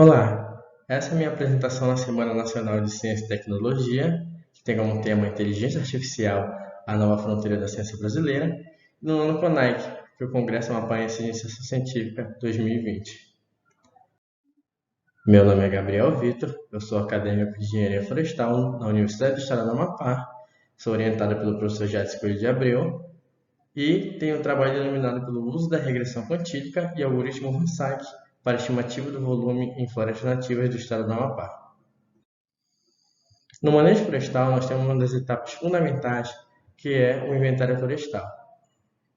Olá, essa é a minha apresentação na Semana Nacional de Ciência e Tecnologia, que tem como tema Inteligência Artificial, a nova fronteira da ciência brasileira, e no nono CONAIC, que é o Congresso Amapáense de Iniciação Científica 2020. Meu nome é Gabriel Vitor, eu sou acadêmico de Engenharia Florestal na Universidade do Estado do Amapá, sou orientado pelo professor Jadson Coelho de Abreu e tenho um trabalho denominado pelo uso da regressão quantílica e algoritmo Rorschach para estimativa do volume em florestas nativas do estado do Amapá. No manejo florestal, nós temos uma das etapas fundamentais, que é o inventário florestal.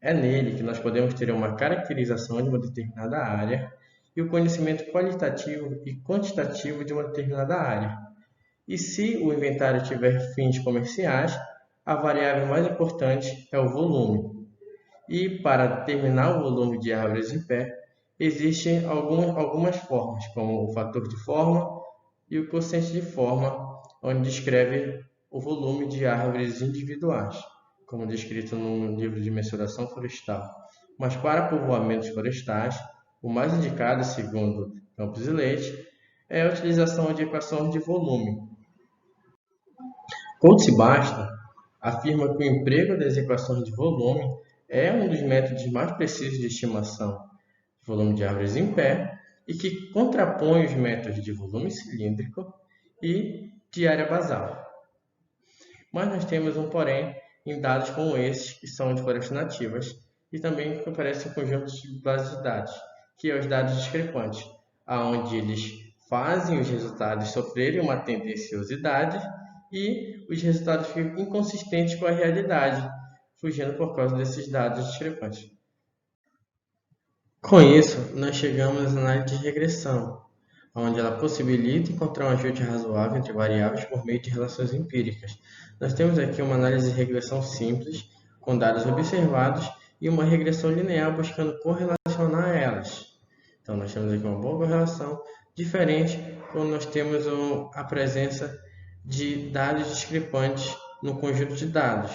É nele que nós podemos ter uma caracterização de uma determinada área e o conhecimento qualitativo e quantitativo de uma determinada área. E se o inventário tiver fins comerciais, a variável mais importante é o volume. E para determinar o volume de árvores em pé, existem algumas formas, como o fator de forma e o quociente de forma, onde descreve o volume de árvores individuais, como descrito no livro de mensuração florestal. Mas para povoamentos florestais, o mais indicado, segundo Campos e Leite, é a utilização de equações de volume. Coates e Basta afirma que o emprego das equações de volume é um dos métodos mais precisos de estimação de volume de árvores em pé e que contrapõe os métodos de volume cilíndrico e de área basal. Mas nós temos um porém em dados como esses, que são de florestas nativas, e também que aparecem em conjuntos de bases de dados, que é os dados discrepantes, onde eles fazem os resultados sofrerem uma tendenciosidade e os resultados ficam inconsistentes com a realidade, fugindo por causa desses dados discrepantes. Com isso, nós chegamos à análise de regressão, onde ela possibilita encontrar um ajuste razoável entre variáveis por meio de relações empíricas. Nós temos aqui uma análise de regressão simples, com dados observados, e uma regressão linear buscando correlacionar elas. Então, nós temos aqui uma boa correlação, diferente quando nós temos a presença de dados discrepantes no conjunto de dados,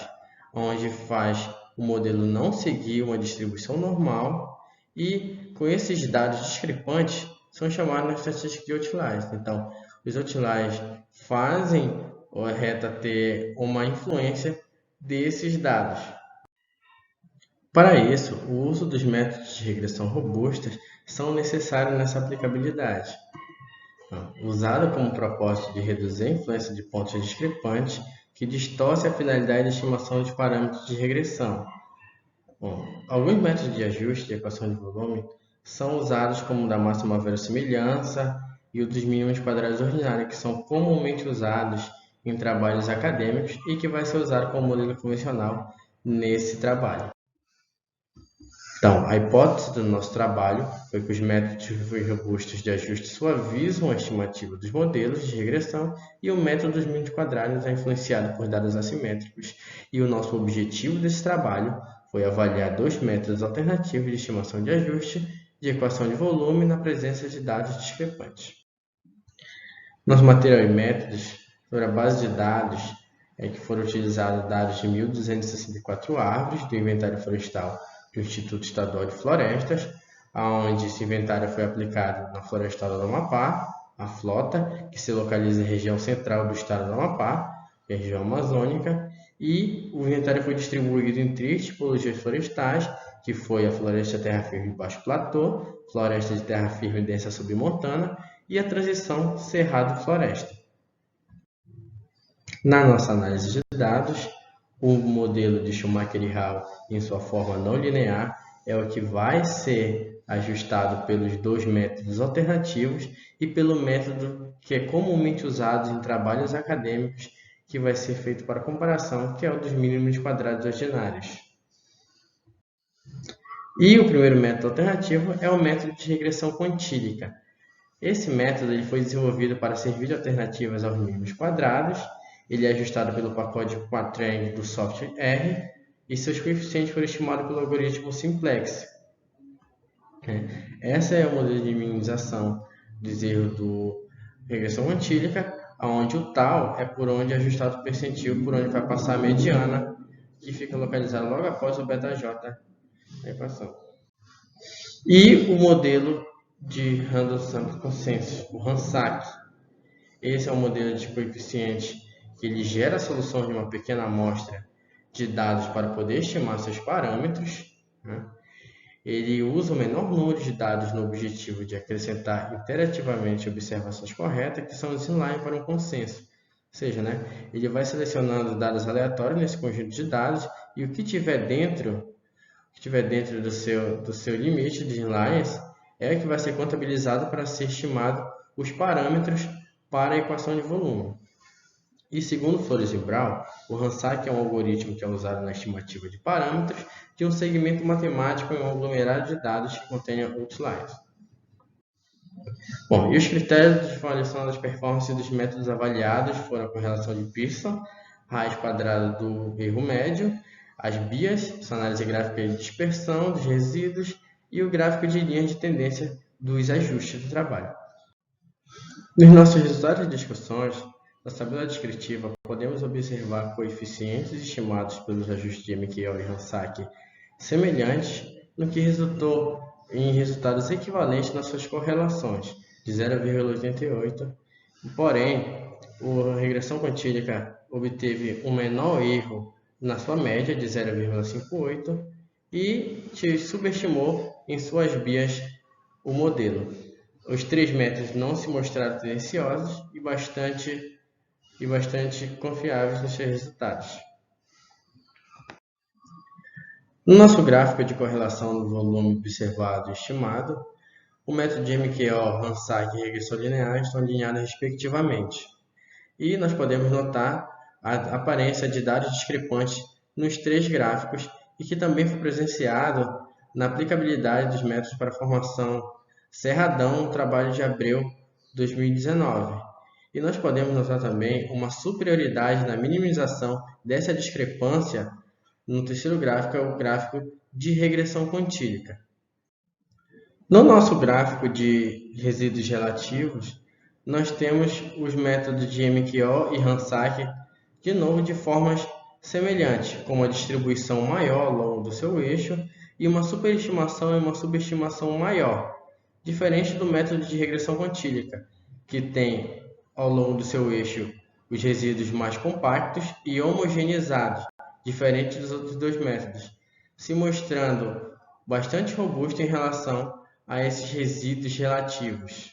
onde faz o modelo não seguir uma distribuição normal e, com esses dados discrepantes, são chamados na estatística de outliers. Então, os outliers fazem a reta ter uma influência desses dados. Para isso, o uso dos métodos de regressão robustas são necessários nessa aplicabilidade. Usado como propósito de reduzir a influência de pontos discrepantes que distorcem a finalidade de estimação de parâmetros de regressão. Alguns métodos de ajuste de equação de volume são usados como o da máxima verossimilhança e o dos mínimos quadrados ordinários, que são comumente usados em trabalhos acadêmicos e que vai ser usado como modelo convencional nesse trabalho. Então, a hipótese do nosso trabalho foi que os métodos robustos de ajuste suavizam a estimativa dos modelos de regressão e o método dos mínimos quadrados é influenciado por dados assimétricos. E o nosso objetivo desse trabalho foi avaliar dois métodos alternativos de estimação de ajuste de equação de volume na presença de dados discrepantes. Nosso material e métodos sobre a base de dados é que foram utilizados dados de 1.264 árvores do inventário florestal do Instituto Estadual de Florestas, onde esse inventário foi aplicado na Florestal do Amapá, a FLOTA, que se localiza na região central do estado do Amapá, que é a região amazônica, e o inventário foi distribuído em três tipologias florestais, que foi a floresta terra firme de baixo platô, floresta de terra firme densa submontana e a transição cerrado-floresta. Na nossa análise de dados, o modelo de Schumacher e Hall, em sua forma não linear, é o que vai ser ajustado pelos dois métodos alternativos e pelo método que é comumente usado em trabalhos acadêmicos, que vai ser feito para comparação, que é o dos mínimos quadrados ordinários. E o primeiro método alternativo é o método de regressão quantílica. Esse método ele foi desenvolvido para servir de alternativas aos mínimos quadrados. Ele é ajustado pelo pacote Quatrain do software R e seus coeficientes foram estimados pelo algoritmo Simplex. Essa é o modelo de minimização dos erros do regressão quantílica, onde o tal é por onde é ajustado o percentil, por onde vai passar a mediana, que fica localizada logo após o beta-j da equação. E o modelo de Random Sample Consensus, o RANSAC. Esse é um modelo de coeficiente que ele gera a solução de uma pequena amostra de dados para poder estimar seus parâmetros, né? Ele usa o menor número de dados no objetivo de acrescentar interativamente observações corretas, que são os inline para um consenso. Ou seja, né, ele vai selecionando dados aleatórios nesse conjunto de dados e o que tiver dentro do seu limite de inlines é que vai ser contabilizado para ser estimado os parâmetros para a equação de volume. E segundo Flores e Brown, o RANSAC é um algoritmo que é usado na estimativa de parâmetros de um segmento matemático em um aglomerado de dados que contenha outliers. Bom, e os critérios de avaliação das performances dos métodos avaliados foram a correlação de Pearson, raiz quadrada do erro médio, as BIAs, análise gráfica de dispersão dos resíduos, e o gráfico de linhas de tendência dos ajustes do trabalho. Nos nossos resultados de discussões, na tabela descritiva, podemos observar coeficientes estimados pelos ajustes de MQO e RANSAC semelhantes, no que resultou em resultados equivalentes nas suas correlações, de 0,88. Porém, a regressão quantílica obteve um menor erro na sua média, de 0,58, e subestimou em suas BIAs o modelo. Os três métodos não se mostraram tendenciosos e bastante confiáveis nos seus resultados. No nosso gráfico de correlação do volume observado e estimado, o método de MQO, RANSAC e regressão linear estão alinhados respectivamente. E nós podemos notar a aparência de dados discrepantes nos três gráficos e que também foi presenciado na aplicabilidade dos métodos para a formação Cerradão no trabalho de Abreu 2019. E nós podemos notar também uma superioridade na minimização dessa discrepância no terceiro gráfico, é o gráfico de regressão quantílica. No nosso gráfico de resíduos relativos, nós temos os métodos de MQO e RANSAC, de novo de formas semelhantes, com uma distribuição maior ao longo do seu eixo e uma superestimação e uma subestimação maior, diferente do método de regressão quantílica, que tem ao longo do seu eixo os resíduos mais compactos e homogeneizados, diferente dos outros dois métodos, se mostrando bastante robusto em relação a esses resíduos relativos.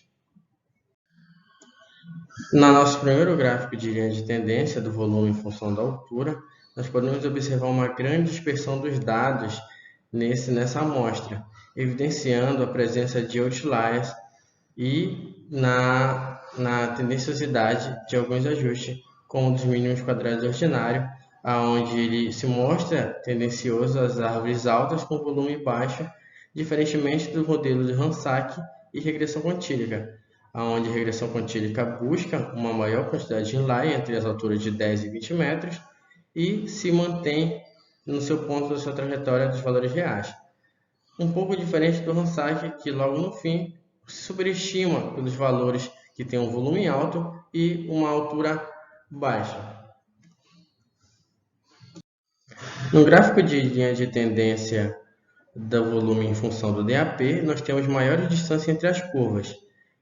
No nosso primeiro gráfico de linha de tendência do volume em função da altura, nós podemos observar uma grande dispersão dos dados nessa amostra, evidenciando a presença de outliers e na tendenciosidade de alguns ajustes, como dos mínimos quadrados ordinários, onde ele se mostra tendencioso às árvores altas com volume baixo, diferentemente do modelo de RANSAC e regressão quantílica, onde a regressão quantílica busca uma maior quantidade de inline entre as alturas de 10 e 20 metros e se mantém no seu ponto da sua trajetória dos valores reais. Um pouco diferente do RANSAC, que logo no fim se superestima pelos valores que têm um volume alto e uma altura baixa. No gráfico de linha de tendência do volume em função do DAP, nós temos maior distância entre as curvas,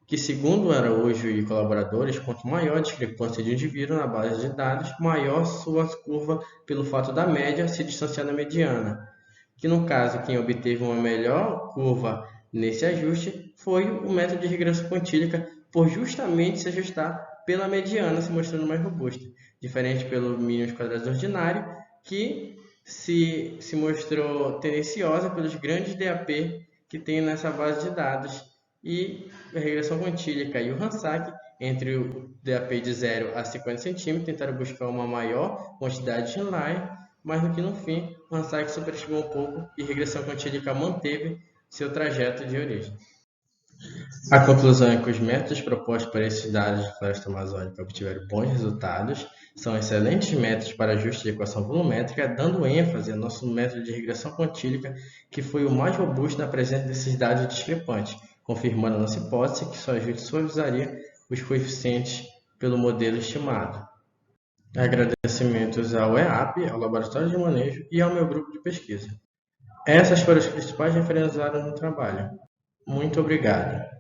que segundo Araújo e colaboradores, quanto maior a discrepância de indivíduo na base de dados, maior sua curva pelo fato da média se distanciar da mediana, que no caso quem obteve uma melhor curva nesse ajuste foi o método de regressão quantílica, por justamente se ajustar pela mediana, se mostrando mais robusto, diferente pelo mínimos quadrados ordinário, que se mostrou tendenciosa pelos grandes DAP que tem nessa base de dados, e a regressão quantílica e o RANSAC, entre o DAP de 0 a 50 cm, tentaram buscar uma maior quantidade de inline, mas no que no fim o RANSAC superestimou um pouco e a regressão quantílica manteve seu trajeto de origem. A conclusão é que os métodos propostos para esses dados de floresta amazônica obtiveram bons resultados, são excelentes métodos para ajuste de equação volumétrica, dando ênfase ao nosso método de regressão quantílica, que foi o mais robusto na presença desses dados discrepantes, confirmando a nossa hipótese que seu ajuste suavizaria os coeficientes pelo modelo estimado. Agradecimentos ao EAP, ao Laboratório de Manejo e ao meu grupo de pesquisa. Essas foram as principais referências no trabalho. Muito obrigado.